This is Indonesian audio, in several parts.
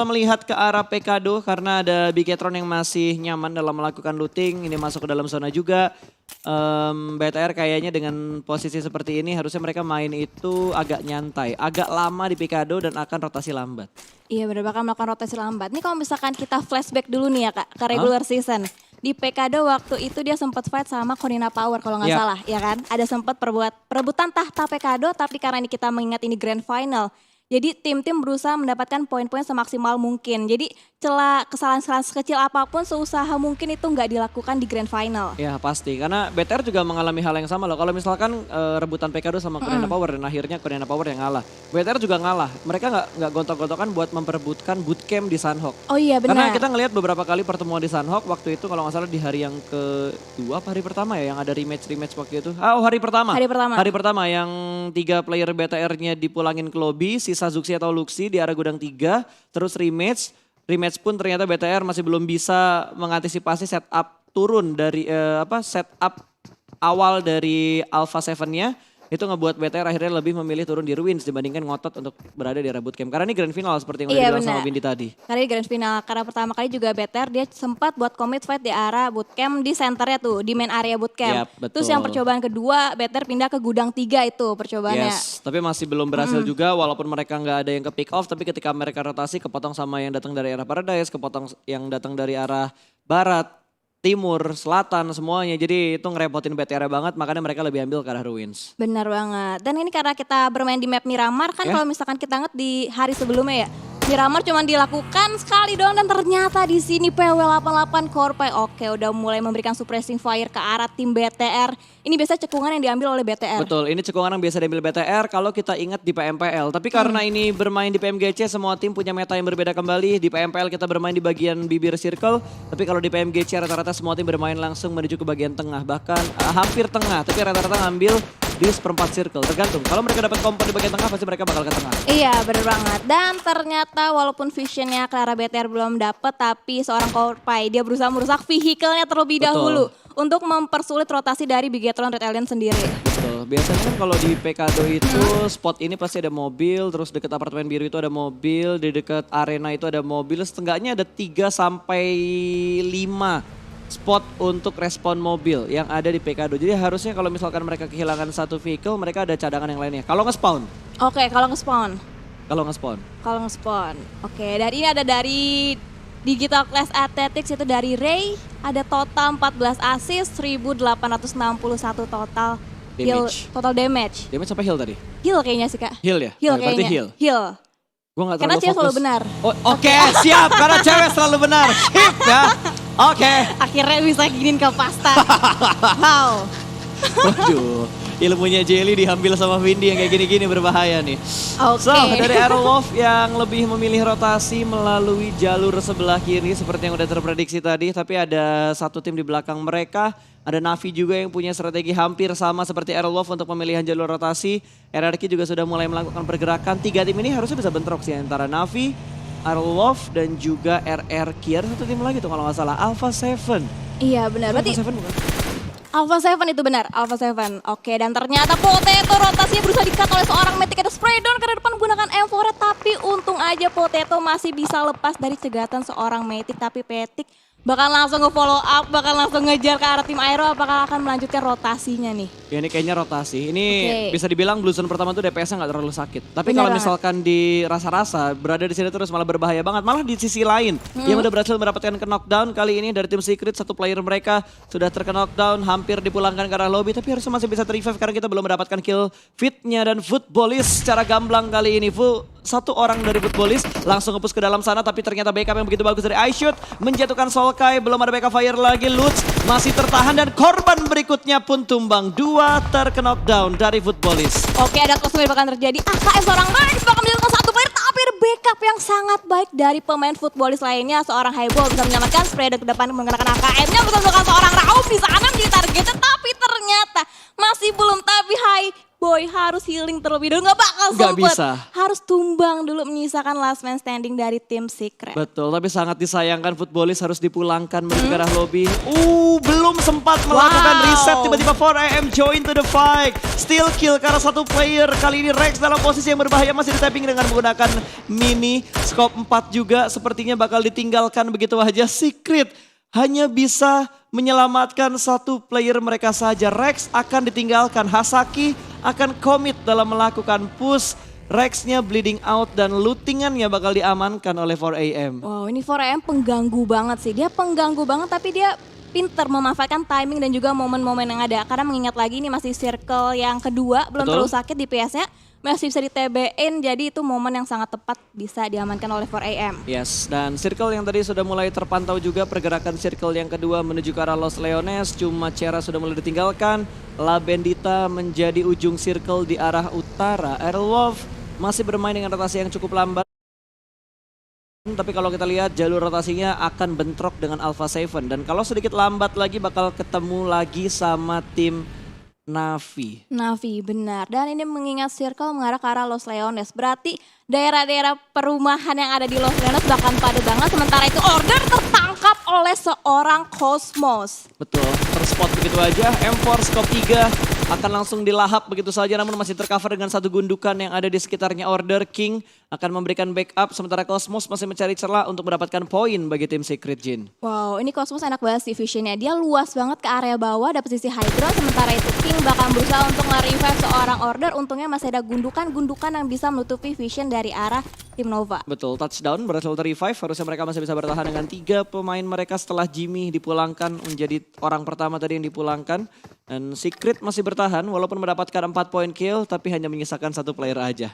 melihat ke arah Pekado karena ada Bigetron yang masih nyaman dalam melakukan looting. Ini masuk ke dalam zona juga. BTR kayaknya dengan posisi seperti ini harusnya mereka main itu agak nyantai. Agak lama di Pekado dan akan rotasi lambat. Iya benar, bakal melakukan rotasi lambat. Nih kalau misalkan kita flashback dulu nih ya Kak, ke regular season. Di Pekado waktu itu dia sempat fight sama Corina Power kalau nggak salah, ya kan? Ada sempat perebutan tahta Pekado, tapi karena ini kita mengingat ini grand final. Jadi tim-tim berusaha mendapatkan poin-poin semaksimal mungkin. Jadi celah kesalahan-kesalahan sekecil apapun seusaha mungkin itu nggak dilakukan di grand final. Ya pasti, karena BTR juga mengalami hal yang sama loh. Kalau misalkan rebutan Pekado sama Corina Power dan akhirnya Corina Power yang ngalah. BTR juga ngalah, mereka nggak gontok-gontokan buat memperebutkan bootcamp di Sunhawk. Oh iya benar. Karena kita ngelihat beberapa kali pertemuan di Sunhawk waktu itu kalau nggak salah di hari yang kedua apa hari pertama ya yang ada rematch waktu itu. Hari pertama. Hari pertama yang 3 player BTR-nya dipulangin ke lobby, sisa Zuxi atau Luxi di arah gudang 3, terus rematch. Rematch pun ternyata BTR masih belum bisa mengantisipasi setup turun dari setup awal dari Alpha 7-nya. Itu ngebuat BTR akhirnya lebih memilih turun di Ruins dibandingkan ngotot untuk berada di arah bootcamp. Karena ini grand final seperti yang udah dibilang sama Windy tadi. Karena ini grand final, karena pertama kali juga BTR dia sempat buat commit fight di arah bootcamp di centernya tuh, di main area bootcamp. Terus yang percobaan kedua BTR pindah ke gudang 3 itu percobaannya. Yes, tapi masih belum berhasil juga walaupun mereka nggak ada yang ke pick off. Tapi ketika mereka rotasi kepotong sama yang datang dari arah Paradise, kepotong yang datang dari arah Barat, Timur, Selatan semuanya. Jadi itu ngerepotin BTR banget makanya mereka lebih ambil ke arah Ruins. Benar banget. Dan ini karena kita bermain di map Miramar kan kalau misalkan kita ingat di hari sebelumnya ya. Miramar cuma dilakukan sekali doang dan ternyata di sini PW88 Korpai oke udah mulai memberikan suppressing fire ke arah tim BTR. Ini biasa cekungan yang diambil oleh BTR. Betul, ini cekungan yang biasa diambil BTR kalau kita ingat di PMPL. Tapi karena ini bermain di PMGC semua tim punya meta yang berbeda kembali. Di PMPL kita bermain di bagian bibir circle. Tapi kalau di PMGC rata-rata semua tim bermain langsung menuju ke bagian tengah. Bahkan hampir tengah, tapi rata-rata ngambil di seperempat circle, tergantung. Kalau mereka dapat kompon di bagian tengah pasti mereka bakal ke tengah. Iya bener banget. Dan ternyata walaupun visionnya Clara BTR belum dapet, tapi seorang Korpai dia berusaha merusak vehicle-nya terlebih dahulu untuk mempersulit rotasi dari Bigetron Red Alien sendiri. Betul. Biasanya kan kalau di Pekado itu spot ini pasti ada mobil, terus deket apartemen biru itu ada mobil, di dekat arena itu ada mobil, setengahnya ada 3 sampai 5 spot untuk respon mobil yang ada di Pekado. Jadi harusnya kalau misalkan mereka kehilangan satu vehicle, mereka ada cadangan yang lainnya. Kalau nge-spawn. Oke, kalau nge-spawn. Kalau nge-spawn. Oke, dari ini ada dari Digital Class Athletics itu dari Ray. Ada total 14 assist, 1861 total damage. Total damage. Damage apa heal tadi? Heal kayaknya sih Kak. Heal ya? Heal Berarti kayaknya. heal. Gua gak karena cewek selalu benar. Oke, siap. Karena cewek selalu benar. Sip ya. Oke. Akhirnya bisa giniin ke pasta. Wow. Waduh, ilmunya Jelly diambil sama Windy yang kayak gini-gini berbahaya nih. Oke. So, dari Aerowolf yang lebih memilih rotasi melalui jalur sebelah kiri seperti yang udah terprediksi tadi. Tapi ada satu tim di belakang mereka. Ada Navi juga yang punya strategi hampir sama seperti Aerowolf untuk pemilihan jalur rotasi. RRQ juga sudah mulai melakukan pergerakan. 3 tim ini harusnya bisa bentrok sih antara Navi, Aerowolf dan juga RRQ. Ada satu tim lagi tuh kalau nggak salah, Alpha 7. Iya benar. Berarti Alpha 7 bukan? Alpha 7 itu benar, Alpha 7. Oke, dan ternyata Potato rotasinya berusaha di-cut oleh seorang Matic. Ada spray down karena depan menggunakan M4, tapi untung aja Potato masih bisa lepas dari cegatan seorang Matic. Tapi Matic bakal langsung nge-follow up, bakal langsung ngejar ke arah tim Aero, apakah akan melanjutkan rotasinya nih? Ya ini kayaknya rotasi. Ini bisa dibilang Blue Zone pertama tuh DPS-nya nggak terlalu sakit. Tapi Bener kalau banget. misalkan di rasa-rasa berada di sini terus malah berbahaya banget. Malah di sisi lain yang udah berhasil mendapatkan knockdown kali ini dari tim Secret, satu player mereka sudah terkena knockdown, hampir dipulangkan ke arah lobby. Tapi harusnya masih bisa ter-revive karena kita belum mendapatkan kill fitnya dan Footballist secara gamblang kali ini. Satu orang dari Footballist langsung nge-push ke dalam sana, tapi ternyata backup yang begitu bagus dari iShoot menjatuhkan Solkai. Belum ada backup fire lagi, Lutz masih tertahan dan korban berikutnya pun tumbang. 2 terkena knockdown dari Footballist. Oke, ada close bakal terjadi. AKS seorang Max bakal menjatuhkan satu player, tapi ada backup yang sangat baik dari pemain Footballist lainnya. Seorang Highball bisa menyelamatkan, spray ke depan menggunakan AKM-nya, bersama seorang Raum di sana menjadi targetnya, tapi ternyata masih belum. Tapi Boy harus healing terlebih dahulu, gak bakal Nggak sempet. bisa. Harus tumbang dulu menyisakan last man standing dari tim Secret. Betul, tapi sangat disayangkan Footballis harus dipulangkan menuju ke arah lobby. Belum sempat melakukan reset, tiba-tiba 4AM join to the fight. Still kill karena satu player, kali ini Rex dalam posisi yang berbahaya masih di-tapping dengan menggunakan mini. Scope 4 juga sepertinya bakal ditinggalkan begitu aja. Secret hanya bisa menyelamatkan satu player mereka saja. Rex akan ditinggalkan, Hasaki akan komit dalam melakukan push. Rex-nya bleeding out dan lootingannya bakal diamankan oleh 4AM. Wow, ini 4AM pengganggu banget sih. Dia pengganggu banget tapi dia pinter memanfaatkan timing dan juga momen-momen yang ada. Karena mengingat lagi ini masih circle yang kedua, belum terlalu sakit DPS-nya. Masih bisa di-TB-in, jadi itu momen yang sangat tepat bisa diamankan oleh 4AM. Yes, dan circle yang tadi sudah mulai terpantau juga pergerakan circle yang kedua menuju ke arah Los Leones. Cuma Cera sudah mulai ditinggalkan. La Bendita menjadi ujung circle di arah utara. Airwolf masih bermain dengan rotasi yang cukup lambat. Tapi kalau kita lihat jalur rotasinya akan bentrok dengan Alpha 7. Dan kalau sedikit lambat lagi bakal ketemu lagi sama tim Navi. Navi, benar. Dan ini mengingat circle mengarah ke arah Los Leones. Berarti daerah-daerah perumahan yang ada di Los Leones bahkan padat banget. Sementara itu Order tertangkap oleh seorang Cosmos. Betul, terspot begitu aja. M4 Scope 3 akan langsung dilahap begitu saja, namun masih tercover dengan satu gundukan yang ada di sekitarnya Order. King akan memberikan backup, sementara Cosmos masih mencari celah untuk mendapatkan poin bagi tim Secret Jin. Wow, ini Cosmos enak banget sih visionnya. Dia luas banget ke area bawah, dapat sisi high ground. Sementara itu King bakal berusaha untuk nge-revive seorang Order. Untungnya masih ada gundukan-gundukan yang bisa menutupi vision dari arah tim Nova. Betul, touchdown berhasil ter-revive. Harusnya mereka masih bisa bertahan dengan 3 pemain mereka setelah Jimmy dipulangkan menjadi orang pertama tadi yang dipulangkan. Dan Secret masih bertahan walaupun mendapatkan 4 poin kill tapi hanya menyisakan satu player aja.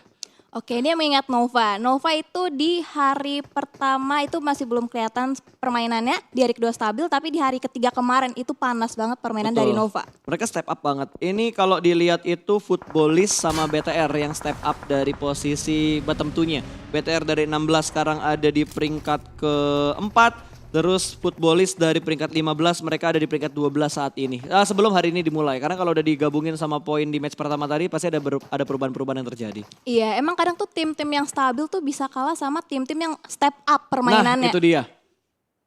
Oke, ini mengingat Nova. Nova itu di hari pertama itu masih belum kelihatan permainannya. Di hari kedua stabil, tapi di hari ketiga kemarin itu panas banget permainan Betul. dari Nova. Mereka step up banget. Ini kalau dilihat itu Footballis sama BTR yang step up dari posisi bottom 2-nya. BTR dari 16 sekarang ada di peringkat keempat. Terus Footballis dari peringkat 15, mereka ada di peringkat 12 saat ini. Sebelum hari ini dimulai, karena kalau udah digabungin sama poin di match pertama tadi pasti ada perubahan-perubahan yang terjadi. Iya, emang kadang tuh tim-tim yang stabil tuh bisa kalah sama tim-tim yang step up permainannya. Nah itu dia.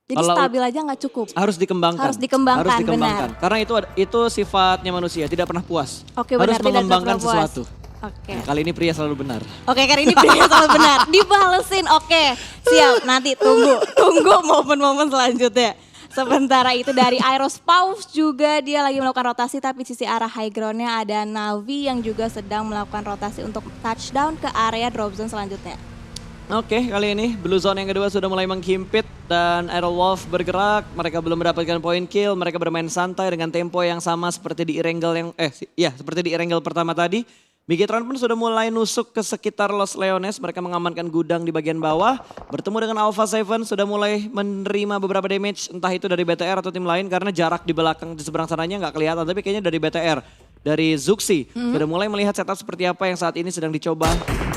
Jadi Kalau stabil aja nggak cukup. Harus dikembangkan. Harus dikembangkan, benar. Karena itu sifatnya manusia, tidak pernah puas. Oke, harus benar, tidak mengembangkan pernah puas. sesuatu. Oke. Nah, kali ini pria selalu benar. Oke, kali ini pria selalu benar. Dibalesin, oke. Siap, nanti tunggu momen-momen selanjutnya. Sementara itu dari Aerospace juga dia lagi melakukan rotasi, tapi sisi arah high groundnya ada Navi yang juga sedang melakukan rotasi untuk touchdown ke area drop zone selanjutnya. Oke, kali ini Blue Zone yang kedua sudah mulai menghimpit dan Aerowolf bergerak. Mereka belum mendapatkan poin kill, mereka bermain santai dengan tempo yang sama seperti di Erangel seperti di Erangel pertama tadi. Bigetron pun sudah mulai nusuk ke sekitar Los Leones, mereka mengamankan gudang di bagian bawah. Bertemu dengan Alpha 7 sudah mulai menerima beberapa damage, entah itu dari BTR atau tim lain karena jarak di belakang di seberang sananya nggak kelihatan, tapi kayaknya dari BTR. Dari Zuxi sudah mulai melihat setup seperti apa yang saat ini sedang dicoba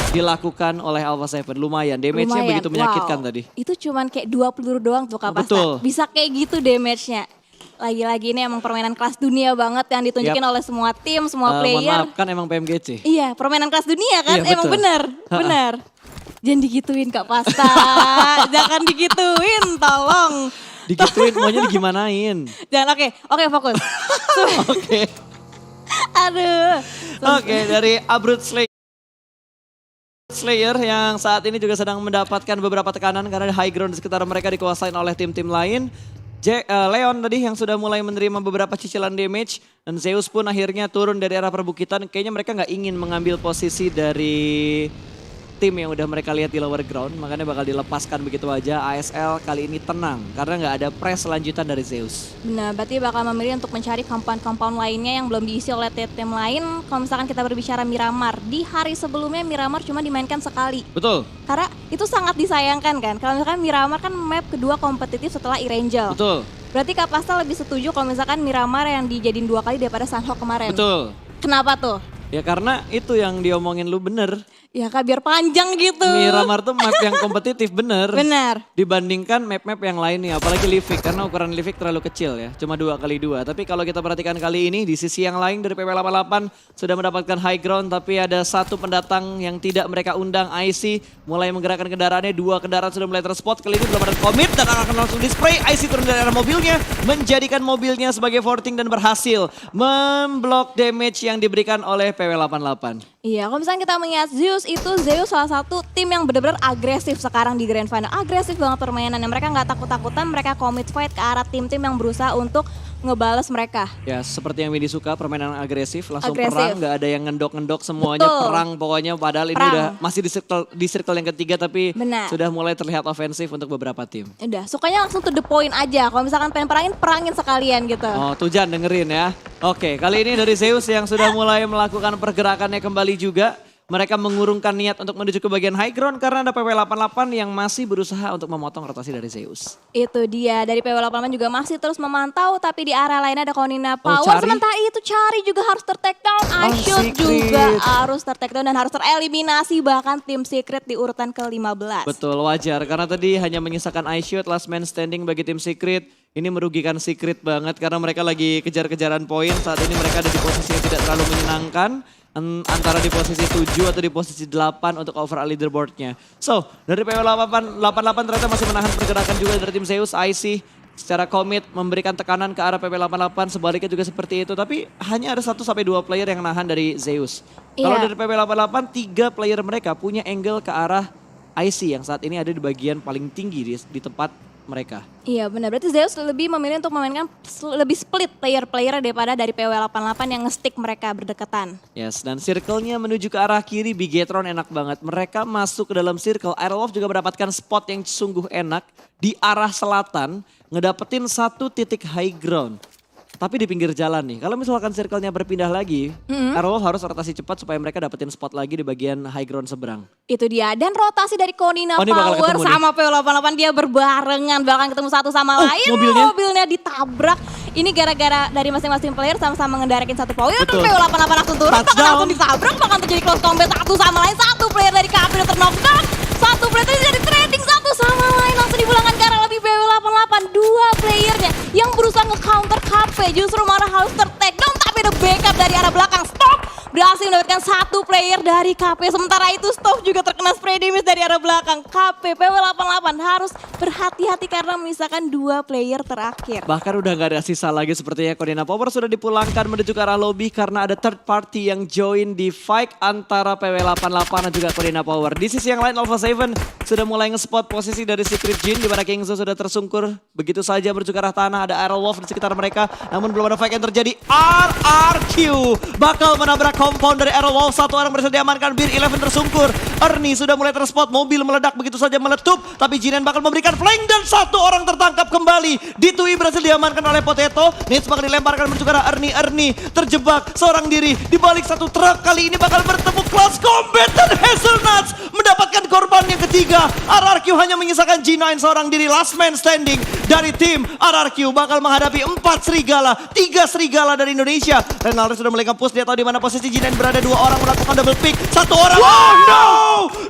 dilakukan oleh Alpha 7. Lumayan, damage-nya begitu menyakitkan tadi. Itu cuman kayak 2 peluru doang tuh Kak Pasta. Betul. Bisa kayak gitu damage-nya. Lagi-lagi ini emang permainan kelas dunia banget yang ditunjukin oleh semua tim, semua player. Mohon maaf kan emang PMGC. Iya, permainan kelas dunia kan, Iya, emang benar. Jangan digituin Kak Pasta, jangan digituin, tolong. Digituin maunya digimanain. Jangan, oke fokus. Oke. Aduh. Oke, dari Abrut Slayer yang saat ini juga sedang mendapatkan beberapa tekanan karena high ground di sekitar mereka dikuasain oleh tim-tim lain. Leon tadi yang sudah mulai menerima beberapa cicilan damage dan Zeus pun akhirnya turun dari arah perbukitan. Kayaknya mereka nggak ingin mengambil posisi dari tim yang udah mereka lihat di lower ground, makanya bakal dilepaskan begitu aja. ASL kali ini tenang karena nggak ada press lanjutan dari Zeus. Benar, berarti bakal memilih untuk mencari compound-compound lainnya yang belum diisi oleh tim lain. Kalau misalkan kita berbicara Miramar, di hari sebelumnya Miramar cuma dimainkan sekali. Betul. Karena itu sangat disayangkan kan, kalau misalkan Miramar kan map kedua kompetitif setelah Erangel. Betul. Berarti Kak Pasta lebih setuju kalau misalkan Miramar yang dijadiin 2 kali daripada Sunhawk kemarin. Betul. Kenapa tuh? Ya karena itu yang diomongin lu bener. Ya Kak, biar panjang gitu. Miramar tuh map yang kompetitif bener. Benar. Dibandingkan map-map yang lainnya, apalagi Livik. Karena ukuran Livik terlalu kecil ya, cuma 2x2. Tapi kalau kita perhatikan kali ini, di sisi yang lain dari PW88 sudah mendapatkan high ground. Tapi ada satu pendatang yang tidak mereka undang, IC. Mulai menggerakkan kendaraannya, 2 kendaraan sudah mulai terspot. Kali ini belum ada commit dan akan langsung display. IC turun dari arah mobilnya, menjadikan mobilnya sebagai forting dan berhasil memblok damage yang diberikan oleh PW88. Iya, kalau misalnya kita melihat Zeus salah satu tim yang benar-benar agresif sekarang di Grand Final. Agresif banget permainannya, mereka nggak takut-takutan, mereka commit fight ke arah tim-tim yang berusaha untuk ngebales mereka. Ya seperti yang Windy suka, permainan agresif, langsung Agresif. perang, nggak ada yang ngendok-ngendok, semuanya Betul. perang pokoknya. Padahal ini Perang. udah masih di circle yang ketiga, tapi Benar. sudah mulai terlihat ofensif untuk beberapa tim. Udah, sukanya langsung to the point aja. Kalau misalkan pengen perangin sekalian gitu. Oh Tujan dengerin ya. Oke, kali ini dari Zeus yang sudah mulai melakukan pergerakannya kembali juga. Mereka mengurungkan niat untuk menuju ke bagian high ground karena ada PW88 yang masih berusaha untuk memotong rotasi dari Zeus. Itu dia, dari PW88 juga masih terus memantau, tapi di area lain ada Konina Power. Cari. Sementara itu Cari juga harus ter-take down, iShield Secret. juga harus ter-take down dan harus tereliminasi, bahkan tim Secret di urutan ke-15. Betul, wajar karena tadi hanya menyisakan iShield, last man standing bagi tim Secret. Ini merugikan Secret banget karena mereka lagi kejar-kejaran poin. Saat ini mereka ada di posisi yang tidak terlalu menyenangkan. Antara di posisi 7 atau di posisi 8 untuk overall leaderboardnya. So, dari PW88 ternyata masih menahan pergerakan juga dari tim Zeus. IC secara komit memberikan tekanan ke arah PW88, sebaliknya juga seperti itu. Tapi hanya ada 1-2 player yang nahan dari Zeus. Kalau Iya. dari PW88, 3 player mereka punya angle ke arah IC yang saat ini ada di bagian paling tinggi di tempat mereka. Iya benar, berarti Zeus lebih memilih untuk memainkan lebih split player-player daripada dari PW88 yang nge-stick mereka berdekatan. Yes, dan circle-nya menuju ke arah kiri, Bigetron enak banget. Mereka masuk ke dalam circle, Aerolov juga mendapatkan spot yang sungguh enak di arah selatan, ngedapetin 1 titik high ground. Tapi di pinggir jalan nih, kalau misalkan circle-nya berpindah lagi, Aerolov harus rotasi cepat supaya mereka dapetin spot lagi di bagian high ground seberang. Itu dia, dan rotasi dari Konina Oh, ini bakal Power ketemu nih. sama PW88 dia berbarengan, bahkan ketemu satu sama lain, mobilnya ditabrak. Ini gara-gara dari masing-masing player sama-sama ngendarakin satu power, dan Betul. PW88 langsung turun, bahkan Touchdown. langsung ditabrak, bahkan terjadi close combat satu sama lain. Satu player dari KP udah ter-knockdown, satu player tadi jadi trading satu sama lain, langsung dipulangkan ke arah lebih PW88. 2 playernya yang berusaha nge-counter KP justru malah harus ter-take down, tapi ada backup dari arah belakang. Stop! Berhasil mendapatkan 1 player dari KP. Sementara itu Stop juga terkena spray damage dari arah belakang. KP PW88 harus berhati-hati karena menyisakan 2 player terakhir. Bahkan udah gak ada sisa lagi, sepertinya Konina Power sudah dipulangkan menuju ke arah lobby karena ada third party yang join di fight antara PW88 dan juga Konina Power. Di sisi yang lain Alpha 7 sudah mulai nge-spot posisi dari Secret Jin di mana Kingzo sudah tersungkur begitu saja menuju ke arah tanah. Ada Aerolov di sekitar mereka, namun belum ada fight yang terjadi. RRQ bakal menabrak compound dari Aerolov. 1 orang berhasil diamankan, Bir 11 tersungkur. Ernie sudah mulai terspot, mobil meledak begitu saja meletup. Tapi Jinan bakal memberikan flank dan 1 orang tertangkap kembali. Ditui berhasil diamankan oleh Potato. Nits bakal dilemparkan menuju ke arah Ernie. Ernie terjebak seorang diri di balik 1 truk. Kali ini bakal bertemu close combat dan Hazelnuts mendapatkan korban yang ketiga. RRQ hanya menyisakan G9 seorang diri, last man standing dari tim RRQ bakal menghadapi 4 serigala, 3 serigala dari Indonesia. Renaldo sudah mulai nge-push, dia tahu di mana posisi G9 berada. 2 orang melakukan double pick, 1 orang. Oh no!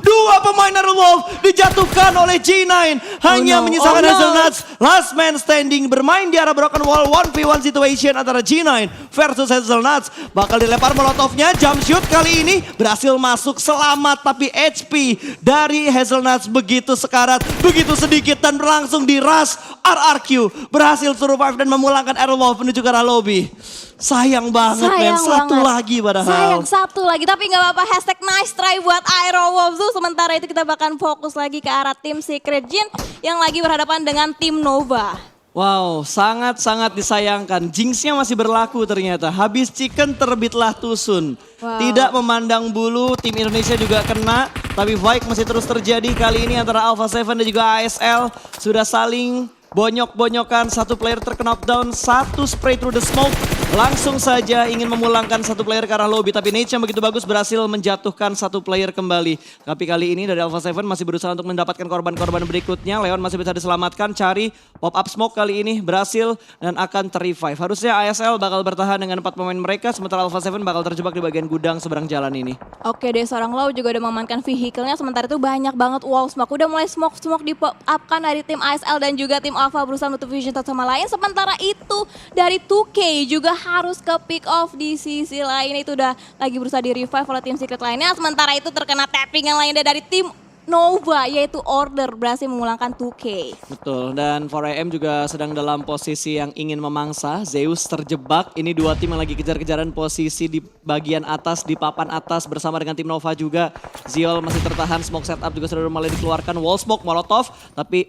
2 pemain Aerolov dijatuhkan oleh G9. Hanya menyisakan Hazelnuts, last man standing, bermain di arah broken wall 1v1 situation antara G9 versus Hazelnuts. Bakal dilempar molotovnya, jump shoot kali ini berhasil masuk selamat, tapi HP dari Hazelnuts begitu sekarat, begitu sedikit dan langsung diras. RRQ berhasil survive dan memulangkan Aerolov menuju ke arah lobby. Sayang banget men, 1 lagi padahal. Sayang 1 lagi, tapi gak apa-apa, hashtag nice try buat Aerowolves. Sementara itu kita bahkan fokus lagi ke arah tim Secret Jin yang lagi berhadapan dengan tim Nova. Wow, sangat-sangat disayangkan. Jinx-nya masih berlaku ternyata. Habis chicken terbitlah tusun. Wow. Tidak memandang bulu, tim Indonesia juga kena. Tapi fight masih terus terjadi kali ini antara Alpha 7 dan juga ASL. Sudah saling bonyok-bonyokan, satu player terknockdown, satu spray through the smoke. Langsung saja ingin memulangkan satu player ke arah lobby, tapi Nate yang begitu bagus berhasil menjatuhkan satu player kembali. Tapi kali ini dari Alpha 7 masih berusaha untuk mendapatkan korban-korban berikutnya. Leon masih bisa diselamatkan, cari pop-up smoke kali ini berhasil dan akan ter-revive. Harusnya ASL bakal bertahan dengan 4 pemain mereka, sementara Alpha 7 bakal terjebak di bagian gudang seberang jalan ini. Oke deh, seorang Lau juga udah mengamankan vehicle-nya, sementara itu banyak banget wall smoke. Udah mulai smoke di pop-up kan dari tim ASL dan juga tim Alpha berusaha menutup vision satu sama lain. Sementara itu dari 2K juga harus ke pick off di sisi lain, itu udah lagi berusaha di revive oleh tim Secret lainnya. Sementara itu terkena tapping yang lainnya dari tim Nova, yaitu Order berhasil memulangkan 2K. Betul, dan 4AM juga sedang dalam posisi yang ingin memangsa. Zeus terjebak, ini dua tim yang lagi kejar-kejaran posisi di bagian atas, di papan atas bersama dengan tim Nova juga. Ziol masih tertahan, smoke setup juga sudah mulai dikeluarkan. Wall smoke, molotov, tapi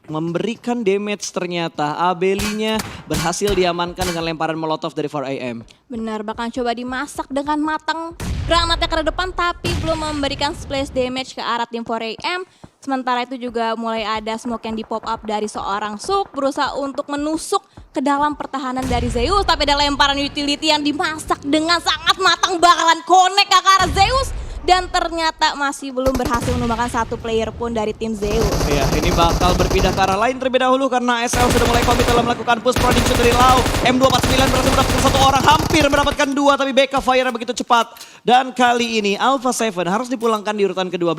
memberikan damage ternyata. Abelinya berhasil diamankan dengan lemparan molotov dari 4AM. Benar, bahkan coba dimasak dengan matang granatnya ke depan tapi belum memberikan splash damage ke arah tim 4AM. Sementara itu juga mulai ada smoke yang di pop up dari seorang Suk berusaha untuk menusuk ke dalam pertahanan dari Zeus. Tapi ada lemparan utility yang dimasak dengan sangat matang bakalan connect ke arah Zeus. Dan ternyata masih belum berhasil menumbangkan satu player pun dari tim Zeus. Iya, ini bakal berpindah ke arah lain terlebih dahulu karena ASL sudah mulai komit dalam melakukan push prodiction dari Lau. M249 berhasil mendapatkan satu orang, hampir mendapatkan dua, tapi backup fire begitu cepat. Dan kali ini Alpha 7 harus dipulangkan di urutan ke-12.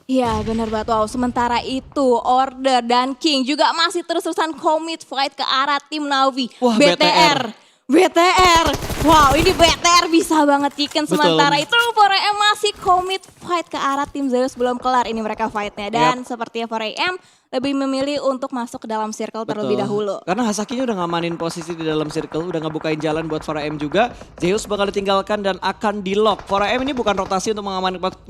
Iya benar banget, wow. Sementara itu Order dan King juga masih terus-terusan commit fight ke arah tim Navi. Wah, BTR. Wow, ini BTR bisa banget chicken. Sementara itu 4AM masih commit fight ke arah tim Zeus, belum kelar ini mereka fightnya. Dan sepertinya 4AM lebih memilih untuk masuk ke dalam circle terlebih dahulu. Karena Hasakinya udah ngamanin posisi di dalam circle, udah ngebukain jalan buat 4AM juga. Zeus bakal ditinggalkan dan akan di-lock. 4AM ini bukan rotasi untuk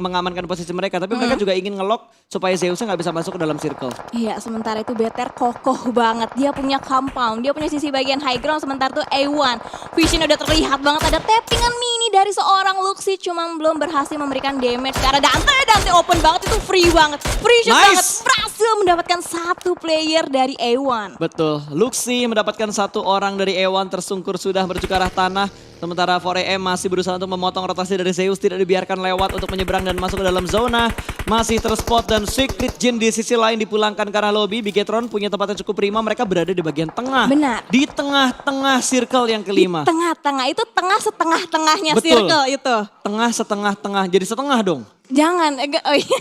mengamankan posisi mereka, tapi mereka juga ingin nge-lock supaya Zeusnya nggak bisa masuk ke dalam circle. Iya, sementara itu BTR kokoh banget. Dia punya compound, dia punya sisi bagian high ground, sementara itu A1. Vision udah terlihat banget, ada tappingan mini dari seorang Luxi, cuma belum berhasil memberikan damage. Karena Dante open banget, itu free banget. Free shot banget, berhasil mendapatkan satu player dari A1. Betul, Luxi mendapatkan satu orang dari A1 tersungkur sudah menuju ke arah tanah. Sementara 4AM masih berusaha untuk memotong rotasi dari Zeus, tidak dibiarkan lewat untuk menyeberang dan masuk ke dalam zona. Masih terspot dan Secret Jin di sisi lain dipulangkan ke arah lobby. Bigetron punya tempat yang cukup prima, mereka berada di bagian tengah. Benar. Di tengah-tengah circle yang kelima. Di tengah-tengah, itu tengah setengah-tengahnya Betul. circle itu. Tengah setengah-tengah, jadi setengah dong. Jangan, oh iya.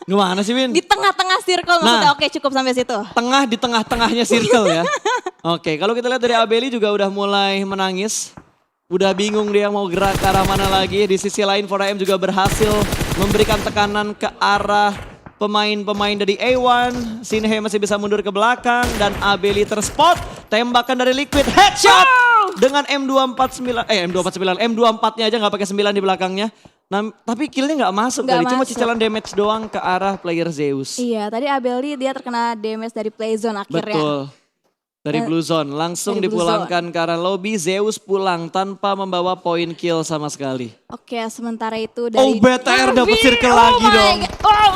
Gimana sih Win? Di tengah-tengah circle maksudnya, oke cukup sampai situ. Tengah di tengah-tengahnya circle ya. Oke, kalau kita lihat dari Abeli juga udah mulai menangis. Udah bingung dia mau gerak ke arah mana lagi. Di sisi lain 4AM juga berhasil memberikan tekanan ke arah pemain-pemain dari A1. Sinhe masih bisa mundur ke belakang dan Abeli terspot. Tembakan dari Liquid, headshot dengan M249nya aja nggak pakai 9 di belakangnya. Nah, tapi killnya nggak masuk tadi, cuma cicilan damage doang ke arah player Zeus. Iya, tadi Abeli dia terkena damage dari play zone akhirnya. Betul. Dari Blue Zone, langsung dipulangkan ke arah lobby. Zeus pulang tanpa membawa poin kill sama sekali. Oke, sementara itu dari BTR dapat circle lagi dong.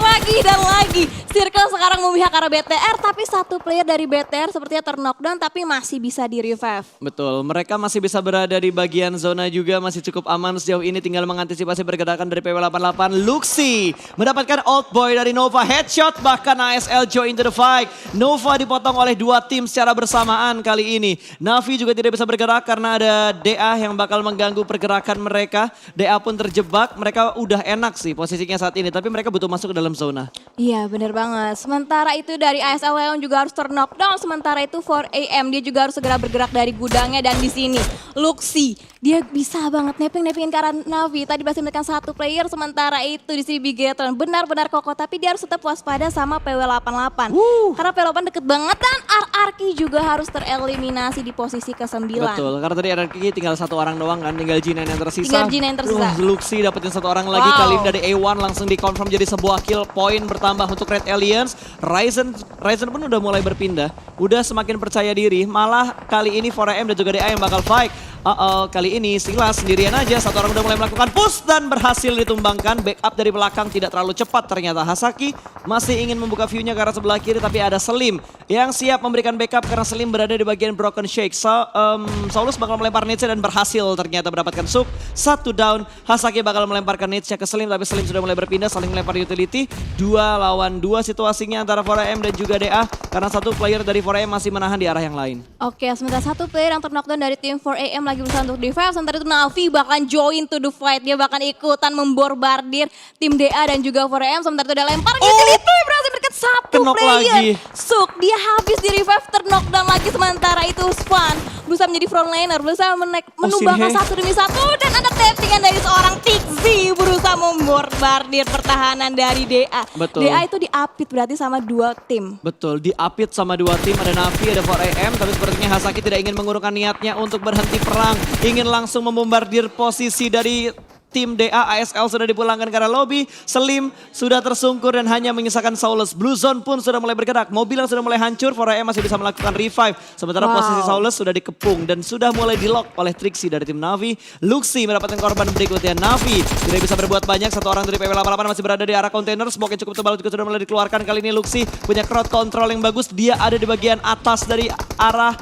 Lagi dan lagi. Circle sekarang memihak ke arah BTR, tapi satu player dari BTR sepertinya ter-knockdown tapi masih bisa di-revive. Betul, mereka masih bisa berada di bagian zona juga, masih cukup aman sejauh ini, tinggal mengantisipasi pergerakan dari PW88. Luxi mendapatkan old boy dari Nova, headshot, bahkan ASL join into the fight. Nova dipotong oleh dua tim secara bersamaan kali ini. Navi juga tidak bisa bergerak karena ada DA yang bakal mengganggu pergerakan mereka. DA pun terjebak, mereka udah enak sih posisinya saat ini, tapi mereka butuh masuk ke dalam zona. Iya bener banget, sementara itu dari ASL Leon juga harus ter-knockdown, sementara itu 4AM dia juga harus segera bergerak dari gudangnya. Dan di sini Luxi, dia bisa banget neping-nepingin ke arah Navi, tadi berhasil menekan satu player. Sementara itu di sini Bigetron benar-benar kokoh, tapi dia harus tetap waspada sama PW88. Karena PW88 deket banget dan RRQ juga harus tereliminasi di posisi ke-9. Betul, karena tadi RRQ tinggal satu orang doang kan, tinggal G9 yang tersisa. Tinggal G9 yang tersisa. Luxi dapetin satu orang lagi, kali ini dari A1 langsung dikonfirm jadi sebuah kill point bertambah untuk Red Aliens. Ryzen pun udah mulai berpindah, udah semakin percaya diri, malah kali ini 4AM dan juga DA yang bakal fight. Kali ini Silas sendirian aja, satu orang udah mulai melakukan push dan berhasil ditumbangkan. Backup dari belakang tidak terlalu cepat ternyata. Hasaki masih ingin membuka view-nya ke arah sebelah kiri, tapi ada Slim yang siap memberikan backup karena Slim berada di bagian Broken Shake. Saulus bakal melempar nades dan berhasil ternyata mendapatkan Suk. 1 down, Hasaki bakal melemparkan nades-nya ke Slim, tapi Slim sudah mulai berpindah, saling melempar utility. 2 lawan 2 situasinya antara 4AM dan juga DA, karena satu player dari 4AM masih menahan di arah yang lain. Oke, sementara satu player yang terknockdown dari tim 4AM lagi berusaha untuk revive. Sementara itu Navi bahkan join to the fight. Dia bahkan ikutan memborbardir tim DA dan juga 4AM. Sementara itu ada lempar utility berhasil mendekat satu Knock player. lagi. Suk, dia habis di revive, terknockdown lagi. Sementara itu Svan berusaha menjadi frontlaner, berusaha menumbangkan satu demi satu. Dan ada tappingan dari seorang Tixi berusaha memborbardir pertahanan dari DA. Betul. DA itu diapit berarti sama 2 tim. Betul, diapit sama 2 tim, ada Navi, ada 4AM, tapi sepertinya Hasaki tidak ingin mengurungkan niatnya untuk berhenti perang. Ingin langsung membombardir posisi dari tim DA. ASL sudah dipulangkan ke arah lobby, Slim sudah tersungkur dan hanya menyisakan Saulus. Blue Zone pun sudah mulai bergerak, mobil yang sudah mulai hancur, 4AM masih bisa melakukan revive. Sementara posisi Saulus sudah dikepung dan sudah mulai di-lock oleh Trixie dari tim Navi. Luxi mendapatkan korban berikutnya. Navi tidak bisa berbuat banyak, satu orang dari PW88 masih berada di arah kontainer. Smoke yang cukup tebal juga sudah mulai dikeluarkan. Kali ini Luxi punya crowd control yang bagus, dia ada di bagian atas dari arah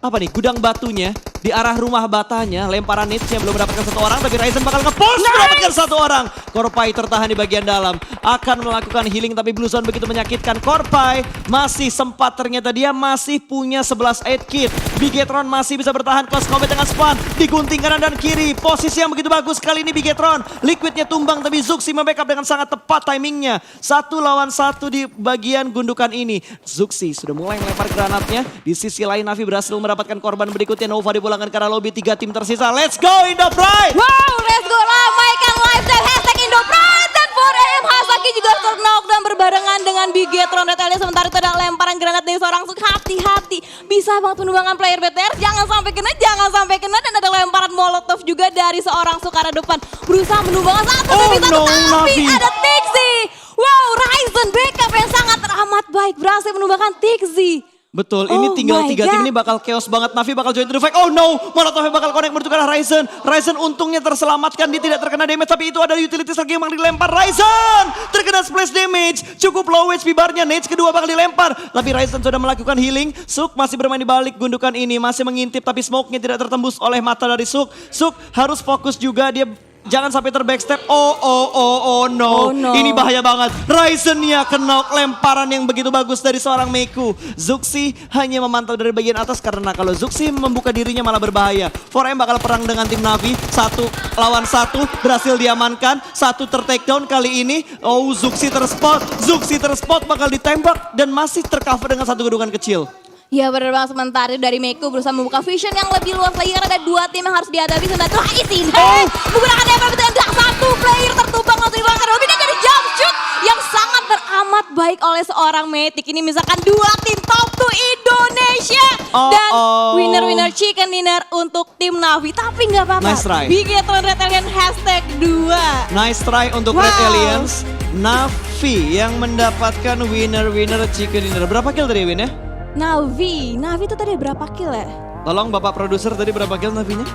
gudang batunya, di arah rumah batanya. Lemparan nades-nya belum mendapatkan satu orang, tapi Ryzen bakal nge-push mendapatkan satu orang. Korpai tertahan di bagian dalam, akan melakukan healing, tapi Blue Zone begitu menyakitkan. Korpai masih sempat, ternyata dia masih punya 11 aid kit. Bigetron masih bisa bertahan, close combat dengan Span, digunting kanan dan kiri. Posisi yang begitu bagus kali ini Bigetron. Liquidnya tumbang, tapi Zuxi membackup dengan sangat tepat timingnya. 1 lawan 1 di bagian gundukan ini. Zuxi sudah mulai melempar granatnya. Di sisi lain Navi berhasil mendapatkan korban berikutnya. Nova dipulangkan ke arah lobby, 3 tim tersisa. Let's go Indo Pride! Wow, let's go, ramaikan lifestyle hashtag Indo Pride. Dan 4AM Hasaki juga terknockdown berbarengan dengan Bigetron Red Alien. Sementara itu ada lemparan granat dari seorang Suk. Hati-hati, bisa banget penumbangan player BTR. Jangan sampai kena, jangan sampai kena. Dan ada lemparan molotov juga dari seorang Suk arah depan. Berusaha menumbangkan satu demi satu, tapi ada Tixi. Wow, Ryzen backup yang sangat teramat baik berhasil menumbangkan Tixi. Betul, ini tinggal 3 tim ini bakal chaos banget. Navi bakal join to the fight. Oh no, Molotovnya bakal connect menuju ke arah Ryzen. Ryzen untungnya terselamatkan, dia tidak terkena damage. Tapi itu ada utilities lagi yang dilempar. Ryzen terkena splash damage. Cukup low HP barnya, nades kedua bakal dilempar. Tapi Ryzen sudah melakukan healing. Suk masih bermain di balik gundukan ini. Masih mengintip tapi smoke-nya tidak tertembus oleh mata dari Suk. Suk harus fokus juga, dia jangan sampai terbackstep. Oh no. Ini bahaya banget. Ryzen-nya kena lemparan yang begitu bagus dari seorang Meku. Zuxi hanya memantau dari bagian atas karena kalau Zuxi membuka dirinya malah berbahaya. 4M bakal perang dengan tim Navi. 1 lawan 1 berhasil diamankan. 1 ter-takedown kali ini. Oh, Zuxi terspot bakal ditembak dan masih tercover dengan satu gedungan kecil. Ya benar banget, sementara itu dari Meku berusaha membuka vision yang lebih luas lagi karena ada 2 tim yang harus dihadapi. Sementara itu Aisin menggunakan DP dan 1 player tertumbang langsung dibakar. Lebih dari jump shoot yang sangat teramat baik oleh seorang Matic. Ini misalkan 2 tim top 2 Indonesia. Dan winner chicken dinner untuk tim Navi. Tapi nggak apa-apa. Nice try. Bigetron Red Alien hashtag 2. Nice try untuk Red Aliens. Navi yang mendapatkan winner chicken dinner. Berapa kill tadi Win ya? Navi itu tadi berapa kill ya? Tolong Bapak Produser, tadi berapa kill Navinya?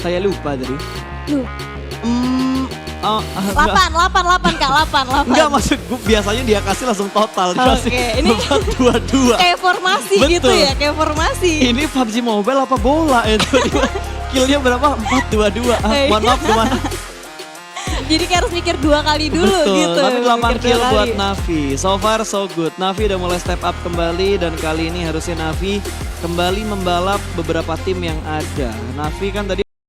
Saya lupa tadi. 8 Kak, 8. Enggak, maksud gue biasanya dia kasih langsung total. Oke, ini 4-2-2. Kayak formasi gitu ya, kayak formasi. Ini PUBG Mobile apa bola itu? Killnya berapa? 4-2-2. Mohon maaf gimana? Jadi kayak harus mikir 2 kali dulu. Betul, gitu. tapi 8 kill buat Navi. So far so good. Navi udah mulai step up kembali dan kali ini harusnya Navi kembali membalap beberapa tim yang ada. Navi kan tadi